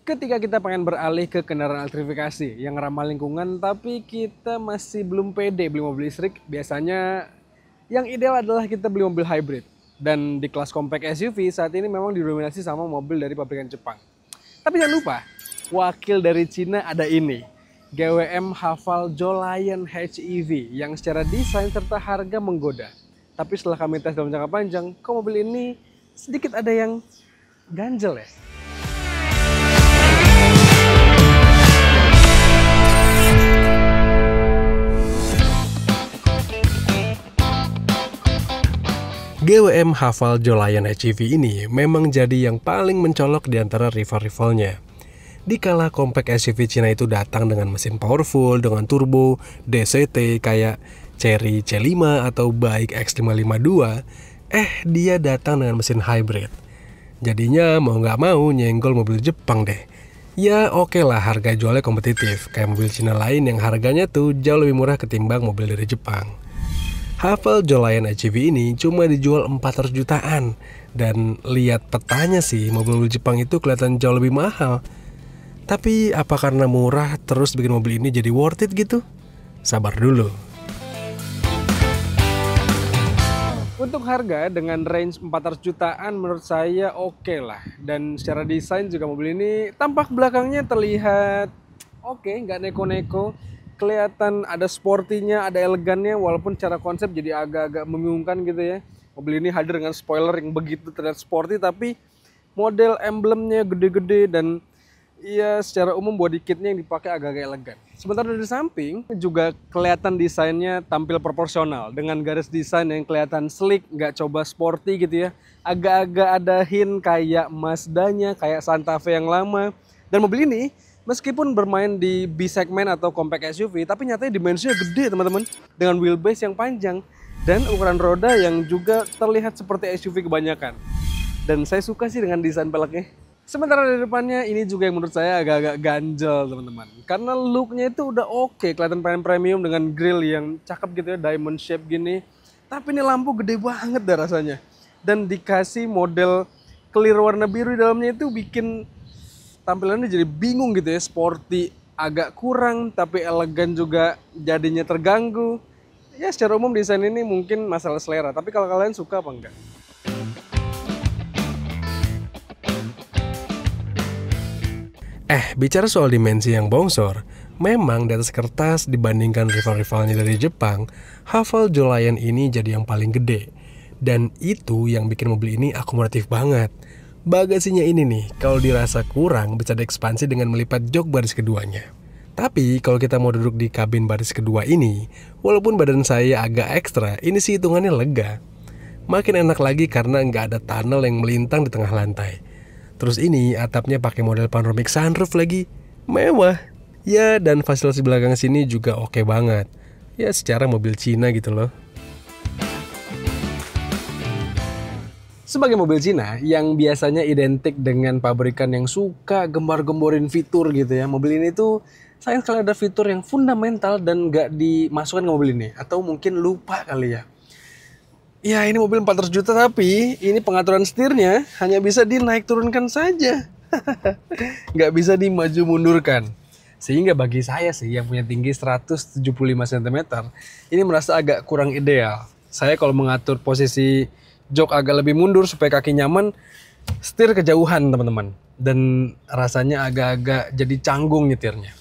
Ketika kita pengen beralih ke kendaraan elektrifikasi yang ramah lingkungan, tapi kita masih belum pede beli mobil listrik, biasanya yang ideal adalah kita beli mobil hybrid. Dan di kelas compact SUV saat ini memang didominasi sama mobil dari pabrikan Jepang. Tapi jangan lupa, wakil dari Cina ada ini. GWM Haval Jolion HEV yang secara desain serta harga menggoda. Tapi setelah kami tes dalam jangka panjang, kok mobil ini sedikit ada yang ganjel ya. GWM Haval Jolion HEV ini memang jadi yang paling mencolok di antara rival-rivalnya. Dikala compact SUV Cina itu datang dengan mesin powerful, dengan turbo, DCT kayak Chery C5 atau Baik X552, dia datang dengan mesin hybrid. Jadinya mau nggak mau nyenggol mobil Jepang deh. Ya oke lah, harga jualnya kompetitif, kayak mobil Cina lain yang harganya tuh jauh lebih murah ketimbang mobil dari Jepang. Haval Jolion HEV ini cuma dijual 400 jutaan. Dan lihat petanya sih, mobil-mobil Jepang itu kelihatan jauh lebih mahal. Tapi apa karena murah terus bikin mobil ini jadi worth it gitu? Sabar dulu. Untuk harga dengan range 400 jutaan menurut saya oke lah. Dan secara desain juga mobil ini tampak belakangnya terlihat oke, nggak neko-neko. Kelihatan ada sportinya, ada elegannya, walaupun secara konsep jadi agak-agak membingungkan gitu ya. Mobil ini hadir dengan spoiler yang begitu terlihat sporty, tapi model emblemnya gede-gede dan ya secara umum body kitnya yang dipakai agak-agak elegan. Sementara dari samping juga kelihatan desainnya tampil proporsional dengan garis desain yang kelihatan sleek, nggak coba sporty gitu ya. Agak-agak ada hint kayak Mazda-nya, kayak Santa Fe yang lama. Dan mobil ini meskipun bermain di B segmen atau compact SUV, tapi nyatanya dimensinya gede teman-teman, dengan wheelbase yang panjang dan ukuran roda yang juga terlihat seperti SUV kebanyakan. Dan saya suka sih dengan desain peleknya. Sementara di depannya ini juga yang menurut saya agak-agak ganjel teman-teman, karena looknya itu udah oke, kelihatan premium dengan grill yang cakep gitu ya, diamond shape gini. Tapi ini lampu gede banget dah rasanya, dan dikasih model clear warna biru di dalamnya itu bikin tampilannya jadi bingung gitu ya, sporty agak kurang tapi elegan juga jadinya terganggu. Ya secara umum desain ini mungkin masalah selera, tapi kalau kalian suka apa enggak? Bicara soal dimensi yang bongsor, memang di atas kertas dibandingkan rival-rivalnya dari Jepang, Haval Jolion ini jadi yang paling gede. Dan itu yang bikin mobil ini akomodatif banget. Bagasinya ini nih, kalau dirasa kurang bisa diekspansi dengan melipat jok baris keduanya. Tapi kalau kita mau duduk di kabin baris kedua ini, walaupun badan saya agak ekstra, ini sih hitungannya lega. Makin enak lagi karena nggak ada tunnel yang melintang di tengah lantai. Terus ini atapnya pakai model panoramic sunroof lagi, mewah. Ya dan fasilitas di belakang sini juga oke banget. Ya secara mobil Cina gitu loh. Sebagai mobil Cina yang biasanya identik dengan pabrikan yang suka gembar-gemborin fitur gitu ya, mobil ini tuh sayang sekali ada fitur yang fundamental dan nggak dimasukkan ke mobil ini, atau mungkin lupa kali ya. Ya ini mobil 400 juta tapi ini pengaturan setirnya hanya bisa dinaik turunkan saja. Nggak bisa dimaju mundurkan. Sehingga bagi saya sih yang punya tinggi 175 cm, ini merasa agak kurang ideal. Saya kalau mengatur posisi jok agak lebih mundur supaya kaki nyaman, setir kejauhan teman-teman. Dan rasanya agak-agak jadi canggung nyetirnya.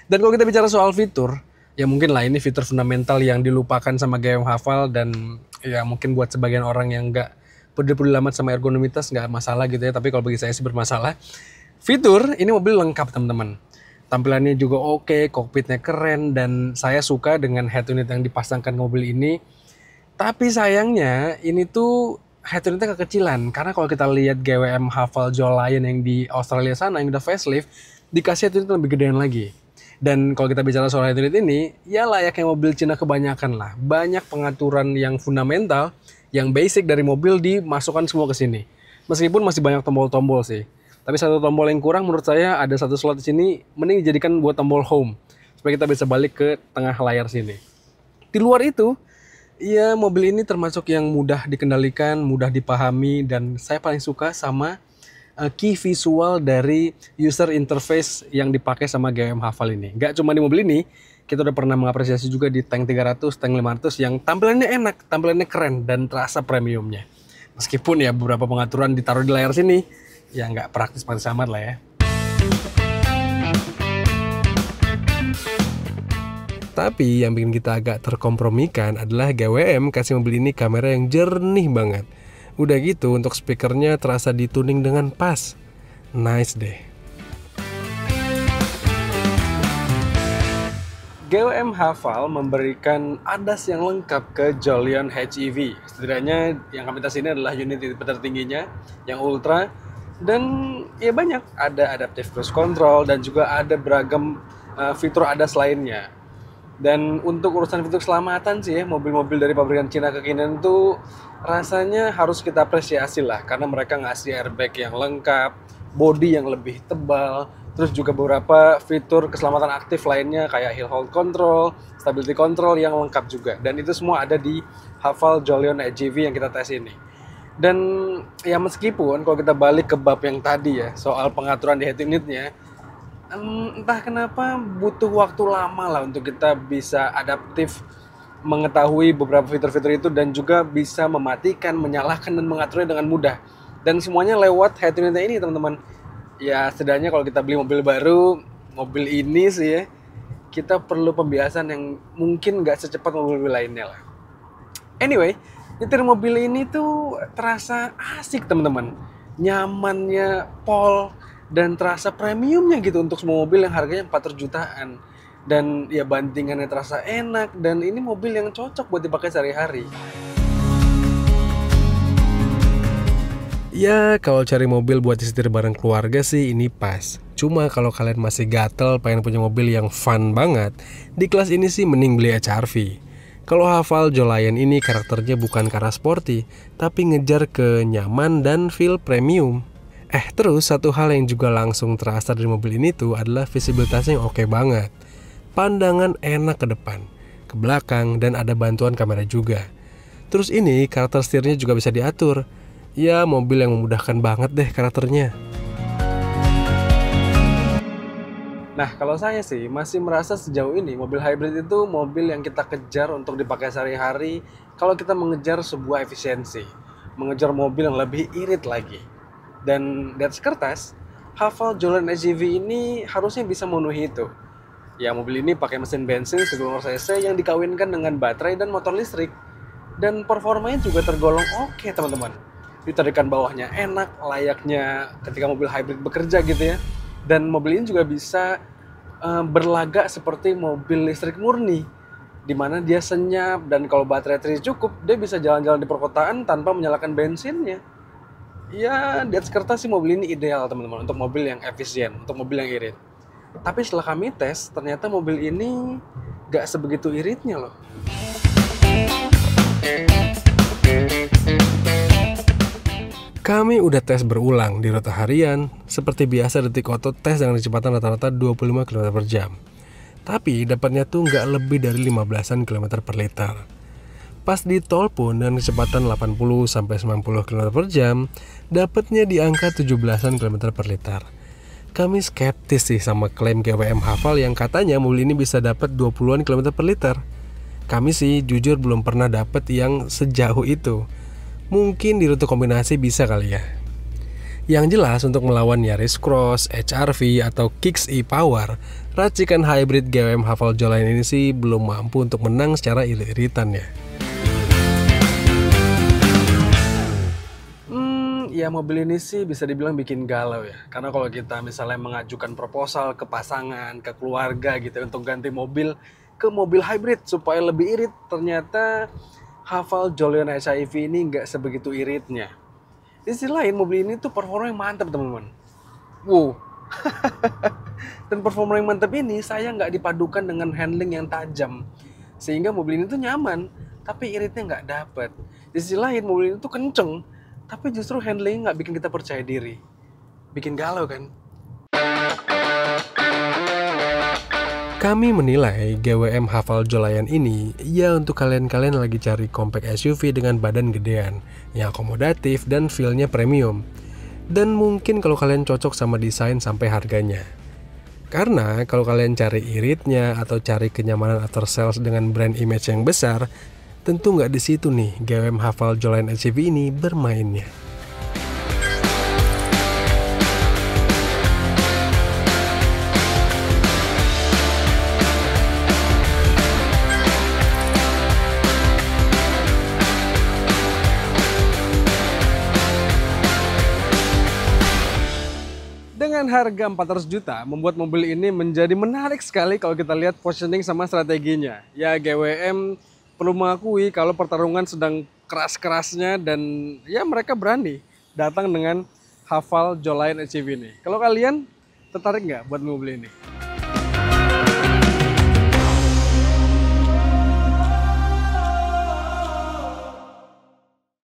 Dan kalau kita bicara soal fitur, ya mungkin lah ini fitur fundamental yang dilupakan sama GWM Haval, dan ya mungkin buat sebagian orang yang nggak peduli-peduli amat sama ergonomitas nggak masalah gitu ya, tapi kalau bagi saya sih bermasalah. Fitur ini mobil lengkap teman-teman, tampilannya juga oke, kokpitnya keren, dan saya suka dengan head unit yang dipasangkan ke mobil ini. Tapi sayangnya ini tuh head unitnya kekecilan, karena kalau kita lihat GWM Haval Jolion yang di Australia sana yang udah facelift, dikasih head unit lebih gedean lagi. Dan kalau kita bicara soal head unit ini, ya layaknya mobil Cina kebanyakan lah. Banyak pengaturan yang fundamental, yang basic dari mobil dimasukkan semua ke sini. Meskipun masih banyak tombol-tombol sih. Tapi satu tombol yang kurang menurut saya, ada satu slot di sini, mending dijadikan buat tombol home. Supaya kita bisa balik ke tengah layar sini. Di luar itu, ya mobil ini termasuk yang mudah dikendalikan, mudah dipahami, dan saya paling suka sama key visual dari user interface yang dipakai sama GWM Haval ini. Nggak cuma di mobil ini, kita udah pernah mengapresiasi juga di tank 300, tank 500 yang tampilannya enak, tampilannya keren, dan terasa premiumnya. Meskipun ya beberapa pengaturan ditaruh di layar sini, ya nggak praktis amat lah ya. Tapi yang bikin kita agak terkompromikan adalah GWM kasih mobil ini kamera yang jernih banget. Udah gitu untuk speakernya terasa dituning dengan pas. Nice deh. GWM Haval memberikan ADAS yang lengkap ke Jolion HEV. Setidaknya yang kami tes ini adalah unit tertingginya, yang Ultra. Dan ya banyak, ada adaptive cruise control dan juga ada beragam fitur ADAS lainnya. Dan untuk urusan fitur keselamatan sih ya, mobil-mobil dari pabrikan Cina kekinian tuh rasanya harus kita apresiasi lah, karena mereka ngasih airbag yang lengkap, bodi yang lebih tebal, terus juga beberapa fitur keselamatan aktif lainnya kayak hill hold control, stability control yang lengkap juga. Dan itu semua ada di Haval Jolion HEV yang kita tes ini. Dan ya meskipun kalau kita balik ke bab yang tadi ya, soal pengaturan di head unitnya, entah kenapa butuh waktu lama lah untuk kita bisa adaptif mengetahui beberapa fitur-fitur itu dan juga bisa mematikan, menyalakan, dan mengaturnya dengan mudah. Dan semuanya lewat head unitnya ini teman-teman. Ya setidaknya kalau kita beli mobil baru, mobil ini sih ya, kita perlu pembiasan yang mungkin nggak secepat mobil-mobil lainnya lah. Anyway, nyetir mobil ini tuh terasa asik teman-teman. Nyamannya pol, dan terasa premiumnya gitu untuk semua mobil yang harganya 4 jutaan. Dan ya bantingannya terasa enak, dan ini mobil yang cocok buat dipakai sehari-hari. Ya kalau cari mobil buat disetir bareng keluarga sih ini pas. Cuma kalau kalian masih gatel pengen punya mobil yang fun banget, di kelas ini sih mending beli HR-V. Kalau Haval Jolion ini karakternya bukan ke arah sporty, tapi ngejar ke nyaman dan feel premium. Terus satu hal yang juga langsung terasa dari mobil ini tuh adalah visibilitasnya yang oke banget. Pandangan enak ke depan, ke belakang, dan ada bantuan kamera juga. Terus ini karakter setirnya juga bisa diatur. Ya mobil yang memudahkan banget deh karakternya. Nah kalau saya sih masih merasa sejauh ini mobil hybrid itu mobil yang kita kejar untuk dipakai sehari-hari kalau kita mengejar sebuah efisiensi, mengejar mobil yang lebih irit lagi. Dan di atas kertas, Haval Jolion HEV ini harusnya bisa memenuhi itu. Ya mobil ini pakai mesin bensin 1.000 cc yang dikawinkan dengan baterai dan motor listrik. Dan performanya juga tergolong oke teman-teman. Ditarikan bawahnya enak, layaknya ketika mobil hybrid bekerja gitu ya. Dan mobil ini juga bisa berlagak seperti mobil listrik murni, dimana dia senyap, dan kalau baterai cukup, dia bisa jalan-jalan di perkotaan tanpa menyalakan bensinnya. Ya di atas kertas sih mobil ini ideal teman-teman untuk mobil yang efisien, untuk mobil yang irit. Tapi setelah kami tes, ternyata mobil ini gak sebegitu iritnya loh. Kami udah tes berulang di rute harian. Seperti biasa Detik Auto tes dengan kecepatan rata-rata 25 km per jam. Tapi dapatnya tuh nggak lebih dari 15-an km per liter. Pas di tol pun dengan kecepatan 80-90 km per jam, dapatnya di angka 17-an km per liter. Kami skeptis sih sama klaim GWM Haval yang katanya mobil ini bisa dapat 20-an km per liter. Kami sih jujur belum pernah dapat yang sejauh itu. Mungkin di rute kombinasi bisa kali ya. Yang jelas untuk melawan Yaris Cross, HR-V atau Kicks e-Power, racikan hybrid GWM Haval Jolion ini sih belum mampu untuk menang secara irit-iritan ya. Ya mobil ini sih bisa dibilang bikin galau ya. Karena kalau kita misalnya mengajukan proposal ke pasangan, ke keluarga gitu untuk ganti mobil ke mobil hybrid supaya lebih irit, ternyata Haval Jolion HEV ini nggak sebegitu iritnya. Di sisi lain mobil ini tuh performa yang mantap teman-teman. Wow. Dan performa yang mantap ini saya nggak dipadukan dengan handling yang tajam, sehingga mobil ini tuh nyaman, tapi iritnya nggak dapet. Di sisi lain mobil ini tuh kenceng, tapi justru handling nggak bikin kita percaya diri. Bikin galau kan? Kami menilai GWM Haval Jolion ini ya untuk kalian-kalian lagi cari compact SUV dengan badan gedean, yang akomodatif dan feel-nya premium. Dan mungkin kalau kalian cocok sama desain sampai harganya. Karena kalau kalian cari iritnya atau cari kenyamanan after sales dengan brand image yang besar, tentu nggak di situ nih GWM Haval Jolyon HCV ini bermainnya. Dengan harga 400 juta, membuat mobil ini menjadi menarik sekali kalau kita lihat positioning sama strateginya. Ya GWM perlu mengakui kalau pertarungan sedang keras-kerasnya dan ya mereka berani datang dengan Haval Jolyon HCV ini. Kalau kalian tertarik nggak buat mobil ini?